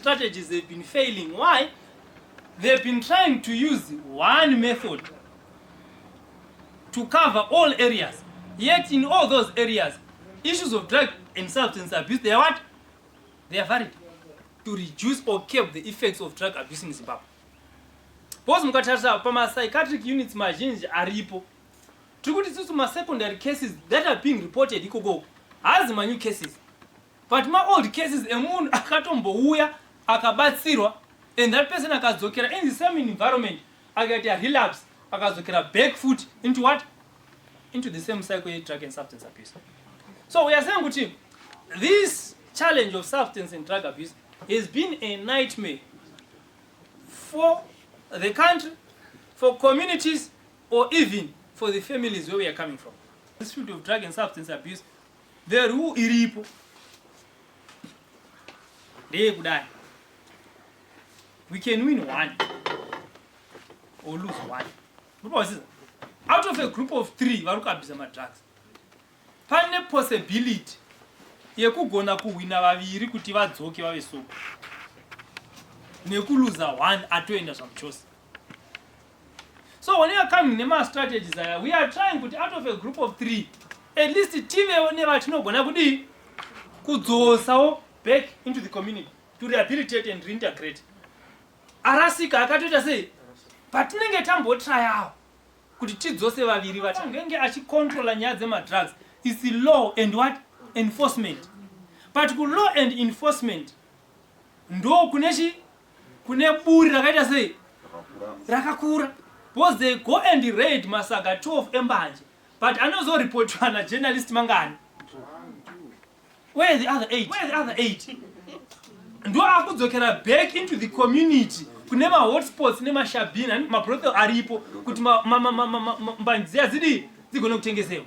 strategies have been failing. Why? They've been trying to use one method to cover all areas. Yet in all those areas, issues of drug and substance abuse, they are what? They are varied to reduce or curb the effects of drug abuse in Zimbabwe. Because mukatarisa pama psychiatric units mazhinji aripo, tikuti isusu ma secondary cases that are being reported ikoko hazi ma new cases, but ma old cases emunhu akatombouya akabatsirwa and that person akadzokera in the same environment akaita relapse akadzokera back foot into what? Into the same cycle of drug and substance abuse. So we are saying kuti this challenge of substance and drug abuse has been a nightmare for the country, for communities, or even for the families where we are coming from. This field of drug and substance abuse, the rule iripo. We can win one or lose one. Out of a group of 3, varuka abuse my drugs. Pane possibility yekugona kuwina vaviri kuti vadzoke vave so. Nekuluza one atoenda zvamuchosi. So when you are coming nema strategies, we are trying kuti out of a group of 3, at least tive nevatinogona kudi kudzosawo back into the community to rehabilitate and reintegrate. Arasika akatoita sei patinenge tambotryawo kuti tidzose vaviri vatangenge achicontrola nyaya dzemadrugs is the law and what? Enforcement. But ku law and enforcement ndo kune buri rakaita sei rakakura, because they go and raid masaga 12 embanje, but anozoreportwa na journalist mangani. Where are the other 8? Where are the other 8? Ndo akudzokera back into the community kune ma hotspots nema shabina ma brothel aripo kuti mbanzia zidi dzigona kutengesewa.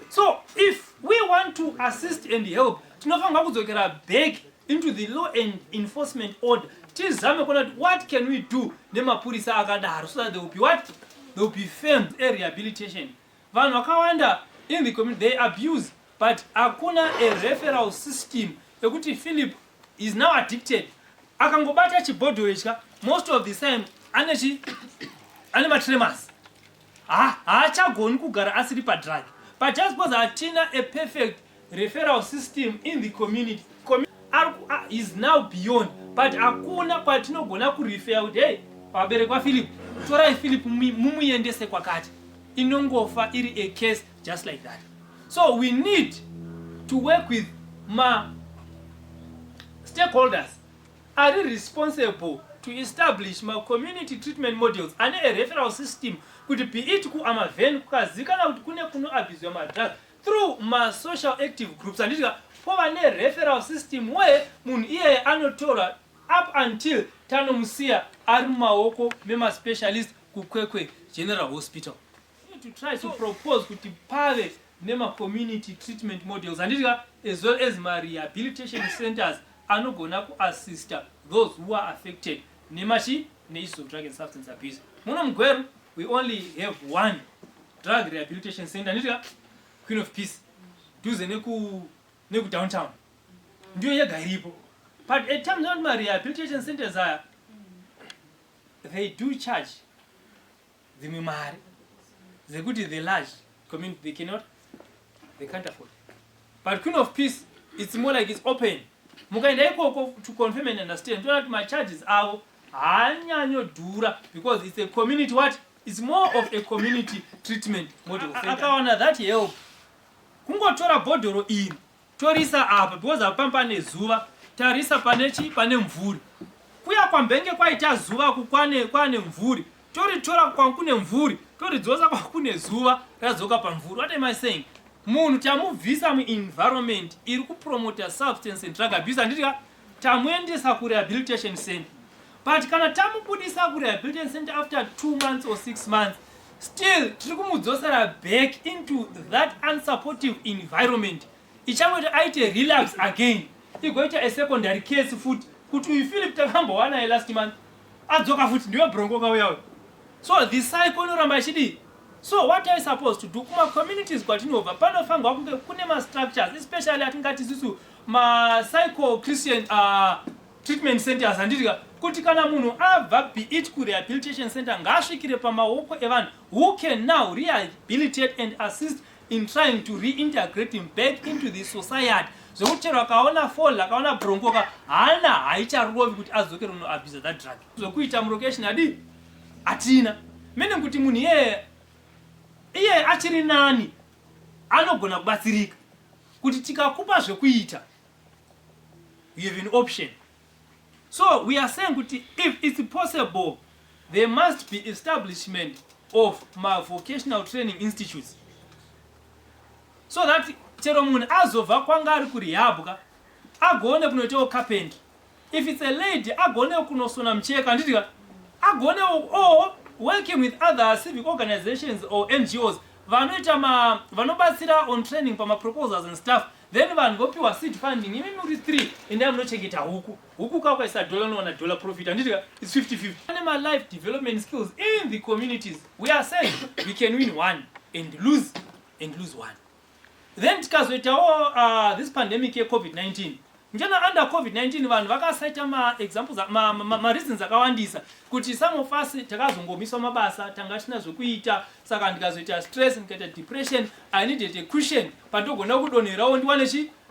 So if we want to assist and help, tinofanga kudzokera back into the law and enforcement order. Tizame kona what can we do nemapurisa akadaro so that they will be what? They will be firmed a rehabilitation. Vanhu vakawanda in the community they abuse, but akuna a referral system ekuti Philip is now addicted. Akangobata chibhodho ichka, most of the time ane tremors. Haachagoni kugara asiri pa drug. But just because atina a perfect referral system in the community is now beyond. But akuna kwatinogona kurefer kuti hey, waberekwa Philip, torai Philip mumuendese kwakati. Inongofa iri a case just like that. So we need to work with ma stakeholders are responsible to establish my community treatment models and a referral system could be it ku amaven kukazikana kuti kune kuno abuse ma drugs through my social active groups and pova ne referral system where munhu iye anotora up until tanomsiya ari mumaoko mema specialist kukwekwe general hospital. We need to try to propose kuti pave nema community treatment models and as well as my rehabilitation centers anogona ku assist those who are affected nemachi neissues of drug and substance abuse. Muno mugweru we only have one drug rehabilitation center, Queen of Peace, duze neku downtown. Ndio yega iripo. But at times on my rehabilitation centers they do charge the mimari. The good is the large community they can't afford. But Queen of Peace, it's more like it's open. To confirm and understand that my charges are dura because it's a community what? It's more of a community treatment model. Akaona that help. Kungotora bodoro in. Torisa apa because apampa nezuva, tarisa panechi pane mvuri. Kuya kwambenge kwaita zuva kwane mvuri. Tora kwankune mvuri, toridzosa kwakune zuva, radzoka pamvuri. What am I saying? Munhu tamubvisa mu-environment iri kupromota substance and drug abuse anditi tamuendesa ku-rehabilitation center. But kana tamubudisa ku-rehabilitation center after 2 months or 6 months, still tiri kumudzosera back into that unsupportive environment. Ichangoita aite relapse again. Igoita a secondary case futi kuti uyu Philip takambowana last month adzoka futi ndiyo bronco kauyayo. So the cycle inoramba ichidi. So what are we supposed to do? Kuma communities kwatinova panofangwa kunge kune ma structures, especially atingati zisu ma psycho Christian treatment centers handitika kuti kana munhu abva be it ku-rehabilitation center ngasvikire pamaoko evanhu who can now rehabilitate and assist in trying to reintegrate him back into the society zvekuti chero akaona fall akaona broncoka haana haicharovi kuti adzokere unoabhisa that drug zvokuita mulocation adi hatina meaning kuti munhu iye achiri nani anogona kubatsirika kuti tikakupa zvekuita you have an option. So we are saying kuti if it's possible there must be establishment of vocational training institutes so that chero munhu azobva kwanga ari kurehab agone kunoitawo carpentry. If it's a lady agone kunosona mucheka handitika agone working with other civic organizations or NGOs vanobatsira on training proposals and stuff, then vanhu vopiwa seed funding imi muri 3 endai munochengeta huku kakwaisa $1 profit handitika it's 50-50. Ane life development skills in the communities. We are saying we can win one and lose one. Then tikazoitawo this pandemic ye-COVID-19 njana under COVID-19 vanhu vakasaita ma-examples ma-reasons akawandisa kuti some of us takazongomiswa mabasa tanga tina zvokuita saka ndikazoita stress ndikaita depression I needed a cushion patogona kudonherawo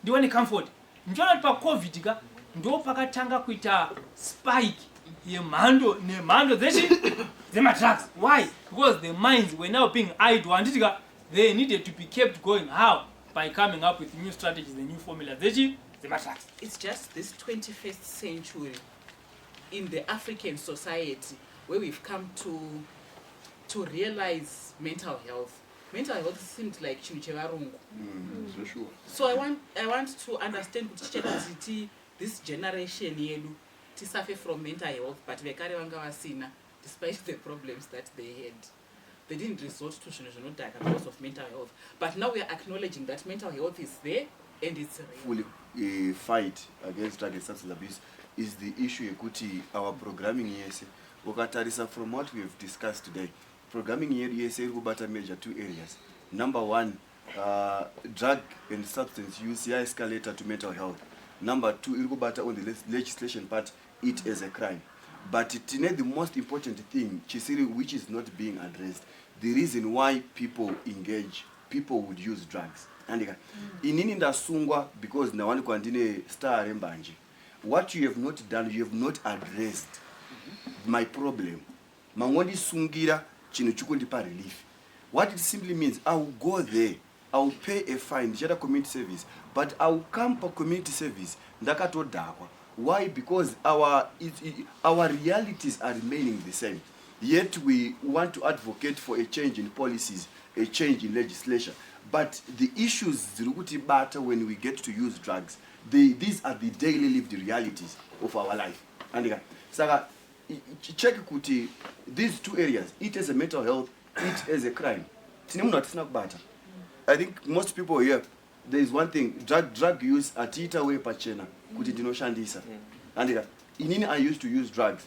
ndiwane comfort. Njana pa-COVID ndo pakatanga kuita spike yemhando nemhando dzema-drugs. Why? Because the minds were now being idle handitika they needed to be kept going. How? By coming up with new strategies and new formulas. It's just this 21st century in the African society where we've come to realize mental health. Mental health seems like chimichevarungu. Sure. So I want to understand this generation yedu to suffer from mental health, but vekare vanga vasina, despite the problems that they had. They didn't resort to shinozvinodhaka because of mental health. But now we are acknowledging that mental health is there and it's real. Fully fight against drug and substance abuse is the issue yekuti our programming yese ukatarisa from what we have discussed today. Programming yese iri kubata major 2 areas. Number 1, drug and substance use escalator to mental health. Number 2, iri kubata on the legislation part, it as a crime. But the most important thing, Chisiri, which is not being addressed, the reason why people would use drugs. And inini ndasungwa because na wani kwandine star rembanji. What you have not done, you have not addressed my problem. Mangondi sungira chino chukundipa relief. What it simply means, I will go there, I will pay a fine, jada community service, but I will come for community service, ndakato dakwa. Why? Because our realities are remaining the same. Yet we want to advocate for a change in policies, a change in legislation. But the issues when we get to use drugs, these are the daily lived realities of our life. And Saka, check kuti these 2 areas, it as a mental health, it as a crime. I think most people here, there is one thing, drug use atita we pachena kuti ndinoshandisa. And inini I used to use drugs.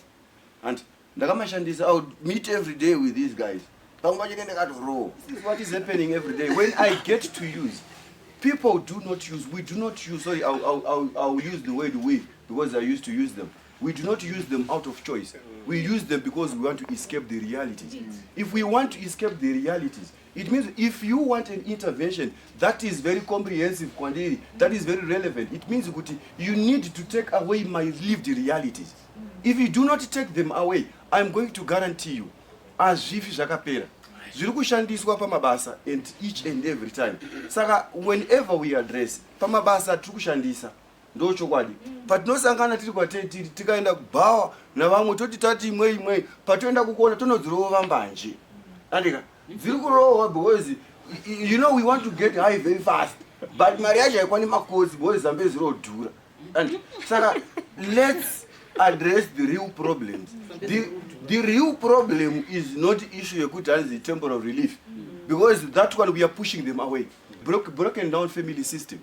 And ndakamashandisa, I would meet every day with these guys. This is what is happening every day. When I get to use, people do not use, we do not use, sorry, I'll use the word we, because I used to use them. We do not use them out of choice. We use them because we want to escape the realities. If we want to escape the realities, it means if you want an intervention that is very comprehensive, that is very relevant, it means you need to take away my lived realities. If you do not take them away, I'm going to guarantee you, as if zvakapera zviri kushandiswa pamabasa and each and every time. Saka whenever we address pamabasa tiri kushandisa ndochokwadi, patinosangana tiri kwateti tikaenda kubhawa navamwe toti tati imwe patoenda kukuona tonodzirova mbanje andika dziri kurohwa because we want to get high very fast, but mari yacho haikwani makosi because zambe zirodhura. And saka let's address the real problems. The real problem is not issue yekuti the temporal relief, because that one we are pushing them away. Broken down family system.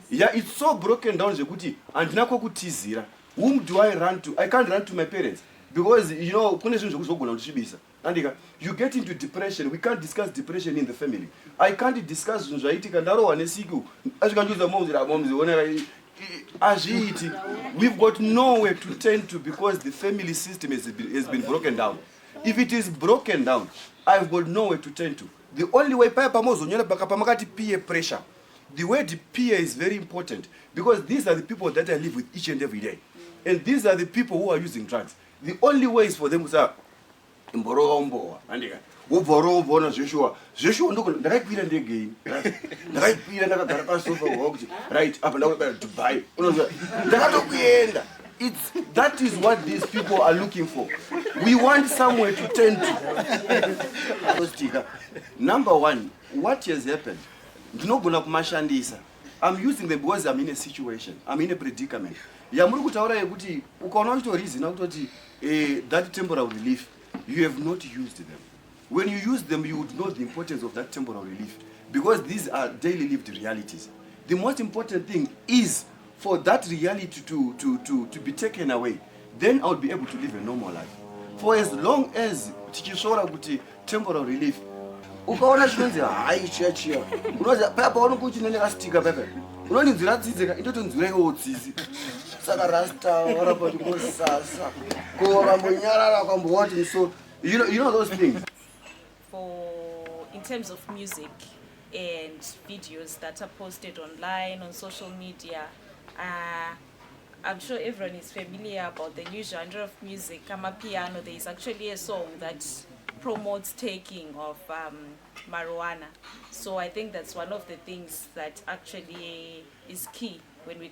Yeah, it's so broken down zekuti andinako kutizira. Whom do I run to? I can't run to my parents because kune zvinhu zvekuzogona kuchibisa. And you get into depression. We can't discuss depression in the family. I can't discuss zvinhu zvaitika ndarohwa nesiku asvikandiudza momzi onera azviiti. We've got nowhere to turn to because the family system has been broken down. If it is broken down, I've got nowhere to turn to. The only way pamakati peer pressure. The word peer is very important because these are the people that I live with each and every day. And these are the people who are using drugs. The only way is for them to say, wobvora Joshua ndoko ndakaipira ndege ndakaipira ndakagara pasofa wakuti right apa ndakuenda Dubai unoziva ndakatokuenda. That is what these people are looking for. We want somewhere to turn to. Number one, what has happened? Ndinogona kumashandisa. I'm using them because I'm in a situation. I'm in a predicament. Yamuri kutaura yekuti ukaona uchitoridzina kutoti that temporal relief, you have not used them. When you use them, you would know the importance of that temporal relief because these are daily lived realities. The most important thing is for that reality to be taken away. Then I would be able to live a normal life. For as long as tichisora kuti temporal relief, ukaona chinonzi hai chiya unoziva papa unokuchinene kastika pepe unoni nzira dzidzeka indoti nzira iwodzizi saka rasta warapa tikosasa korambonyarara kwambowati so you know those things. In terms of music and videos that are posted online on social media, I'm sure everyone is familiar about the new genre of music, Amapiano. There is actually a song that promotes taking of marijuana. So I think that's one of the things that actually is key when we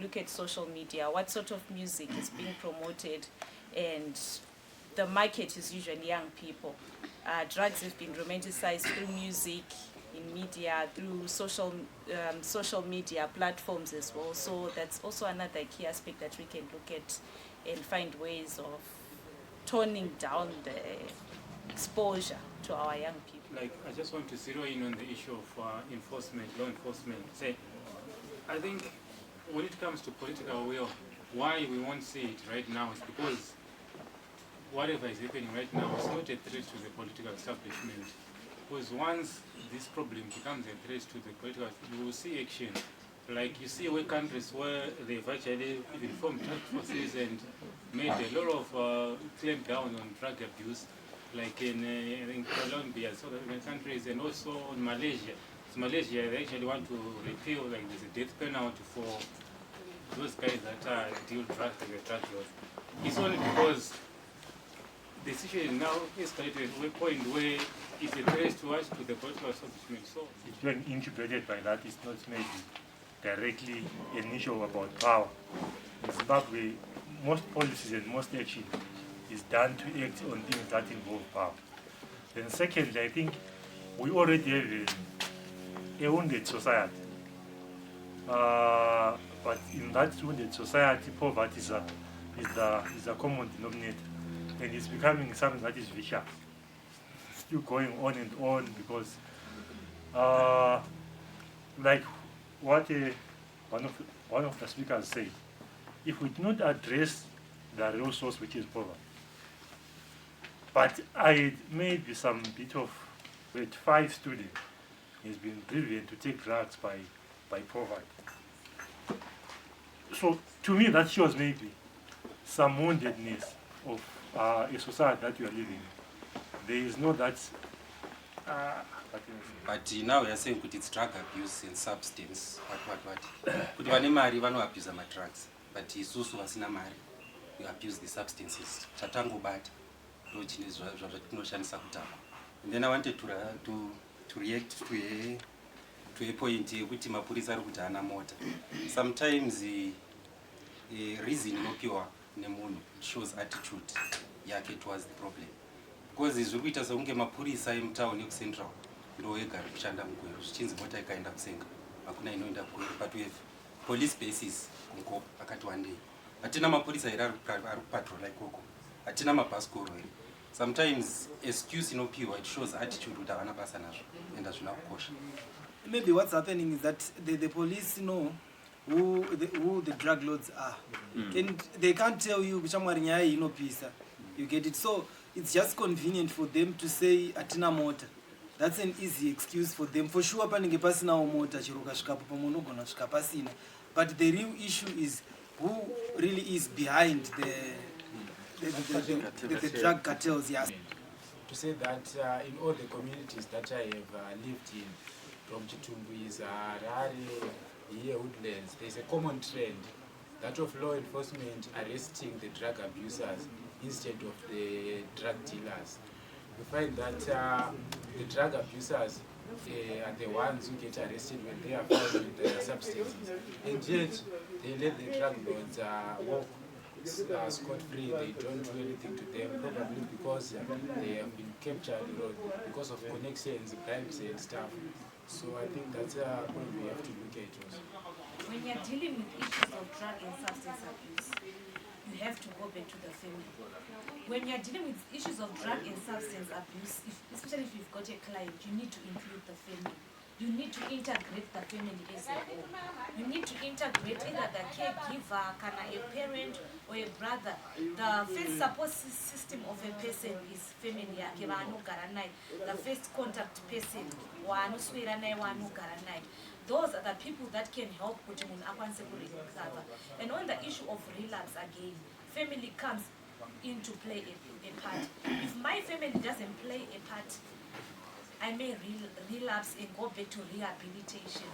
look at social media. What sort of music is being promoted, and the market is usually young people. Drugs have been romanticized through music, in media, through social media platforms as well. So that's also another key aspect that we can look at and find ways of toning down the exposure to our young people. Like, I just want to zero in on the issue of enforcement, law enforcement. Say, I think when it comes to political will, why we won't see it right now is because whatever is happening right now is not a threat to the political establishment. Because once this problem becomes a threat to the political, you will see action. Like you see where countries where they've actually even formed task forces and made a lot of claim down on drug abuse, like in Colombia, South African countries, and also in Malaysia. So Malaysia, they actually want to repeal, like there's a death penalty for those guys that deal drugs like the drug laws. It's only because the situation now escalated to a point where it's a threat to us, to the political establishment. So it's when integrated by that, it's not maybe directly an issue about power. In Zimbabwe, most policies and most action is done to act on things that involve power. Then secondly, I think we already have a wounded society. But in that wounded society, poverty is a common denominator. And it's becoming something that is vicious. Still going on and on because, like what one of the speakers said, if we do not address the real source, which is poverty, but I made some bit of, with 5 students, has been driven to take drugs by poverty. So to me, that shows maybe some woundedness of a society that we are living in. There is no that. But now we are saying that it's drug abuse and substance. What? Kuti vane mari vanoabuse drugs, but isusu vasina mari, we abuse the substances. Chatangobata ndo chine zvatinoshandisa kutamba. And then I wanted to react to a point yekuti mapurisa ari kuti hana mota. Sometimes reason inopiwa nemunhu shows attitude yake towards the problem. Because zviri kuita sekunge mapurisa emutauni ekucentral ndo ega ari kushanda mugweru zvichinzi mota ikaenda kusenga hakuna inoenda kugweru, but we have police bases kunko akati wandei. Hatina mapurisa here ari kupatrola ikoko, hatina mabhasikoro here. Sometimes excuse inopiwa, it shows attitude kuti havana basa nazvo and hazvina kukosha. Maybe what's happening is that the police know who the drug lords are, and they can't tell you kuchamwari nyaya inopisa. You get it? So it's just convenient for them to say atina mota. That's an easy excuse for them. For sure panenge pasinawo mota chiro kasvikapo pamunogona kusvika pasina. but the real issue is who really is behind the drug cartels. Yes. To say that in all the communities that I have lived in, from Chitumbuis, Harare, here Woodlands, there's a common trend, that of law enforcement arresting the drug abusers instead of the drug dealers. You find that the drug abusers are the ones who get arrested when they are found with the substances, and yet they let the drug lords walk scot-free. They don't do anything to them, probably because they have been captured or because of connections, bribes and stuff. So I think that's a point we have to look at also. When you're dealing with issues of drug and substance abuse, you have to go back to the family. When you're dealing with issues of drug and substance abuse, especially if you've got a client, you need to include the family. You need to integrate the family as a whole. You need to integrate either the caregiver, a parent or a brother. The first support system of a person is family. The first contact person. Those are the people that can help put him on recover. And on the issue of relapse again, family comes into play a part. If my family doesn't play a part, I may relapse and go back to rehabilitation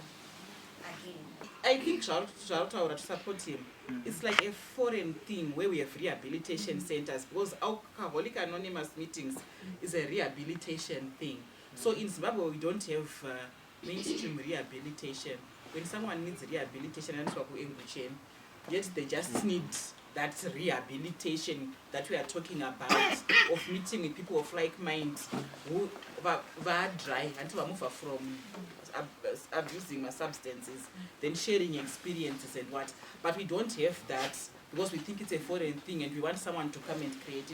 again. I think Charlotte to support him. It's like a foreign thing where we have rehabilitation centers, because Alcoholic Anonymous meetings is a rehabilitation thing. So in Zimbabwe we don't have mainstream rehabilitation. When someone needs rehabilitation, yet they just need that rehabilitation that we are talking about, of meeting with people of like mind who are dry until we move from abusing substances, then sharing experiences and what. But we don't have that because we think it's a foreign thing and we want someone to come and create it.